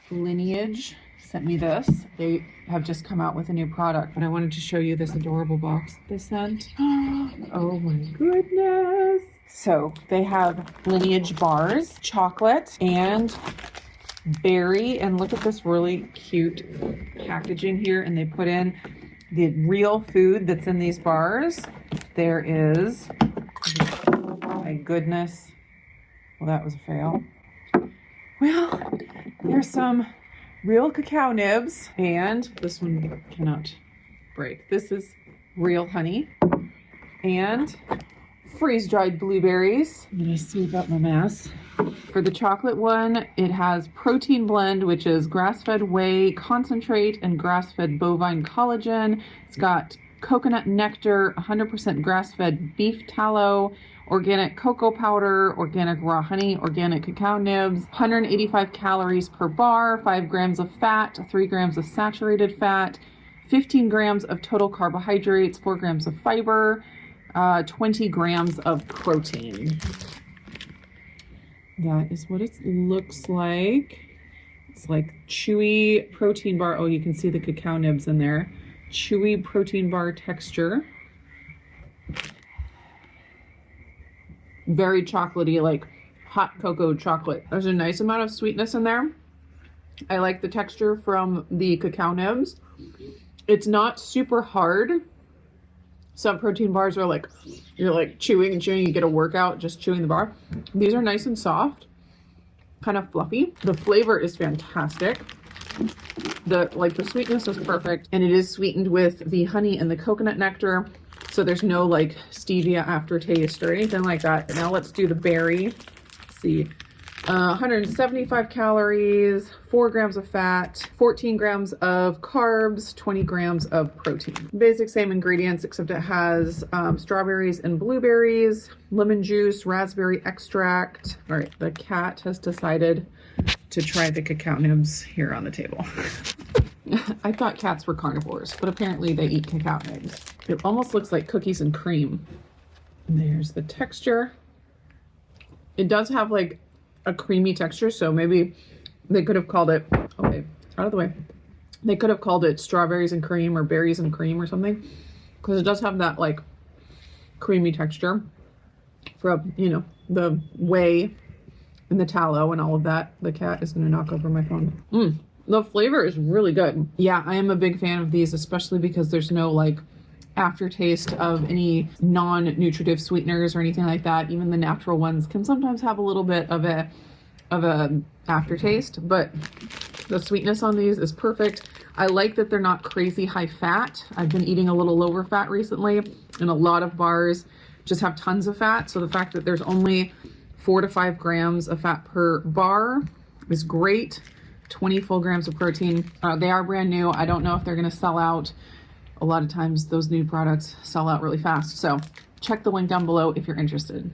Lineage sent me this. They have just come out with a new product, but I wanted to show you this adorable box they sent. Oh my goodness. So they have Lineage bars, chocolate, and berry. And look at this really cute packaging here. And they put in the real food that's in these bars. There is, oh my goodness. Well, that was a fail. Well, there's some real cacao nibs, and this one cannot break. This is real honey and freeze-dried blueberries. I'm gonna sweep up my mess. For the chocolate one, it has protein blend, which is grass-fed whey concentrate and grass-fed bovine collagen. It's got coconut nectar, 100% grass-fed beef tallow, organic cocoa powder, organic raw honey, organic cacao nibs, 185 calories per bar, 5 grams of fat, 3 grams of saturated fat, 15 grams of total carbohydrates, 4 grams of fiber, 20 grams of protein. That is what it looks like. It's like chewy protein bar. Oh, you can see the cacao nibs in there. Chewy protein bar texture. Very chocolatey, like hot cocoa chocolate. There's a nice amount of sweetness in there. I like the texture from the cacao nibs. It's not super hard. Some protein bars are like, you're like chewing and chewing, you get a workout just chewing the bar. These are nice and soft, kind of fluffy. The flavor is fantastic. The sweetness is perfect, and it is sweetened with the honey and the coconut nectar. So there's no like stevia aftertaste or anything like that. Now let's do the berry. Let's see, 175 calories, 4 grams of fat, 14 grams of carbs, 20 grams of protein. Basic same ingredients, except it has strawberries and blueberries, lemon juice, raspberry extract. All right, the cat has decided to try the cacao nibs here on the table. I thought cats were carnivores, but apparently they eat cacao nibs. It almost looks like cookies and cream. And there's the texture. It does have like a creamy texture, so maybe they could have called it, okay, out of the way. They could have called it strawberries and cream or berries and cream or something, because it does have that like creamy texture from, you know, the whey and the tallow and all of that. The cat is gonna knock over my phone. The flavor is really good. Yeah, I am a big fan of these, especially because there's no like aftertaste of any non-nutritive sweeteners or anything like that. Even the natural ones can sometimes have a little bit of a aftertaste, but the sweetness on these is perfect. I like that they're not crazy high fat. I've been eating a little lower fat recently, and a lot of bars just have tons of fat. So the fact that there's only 4 to 5 grams of fat per bar is great. 20 full grams of protein. They are brand new. I don't know if they're going to sell out. A lot of times those new products sell out really fast. So check the link down below if you're interested.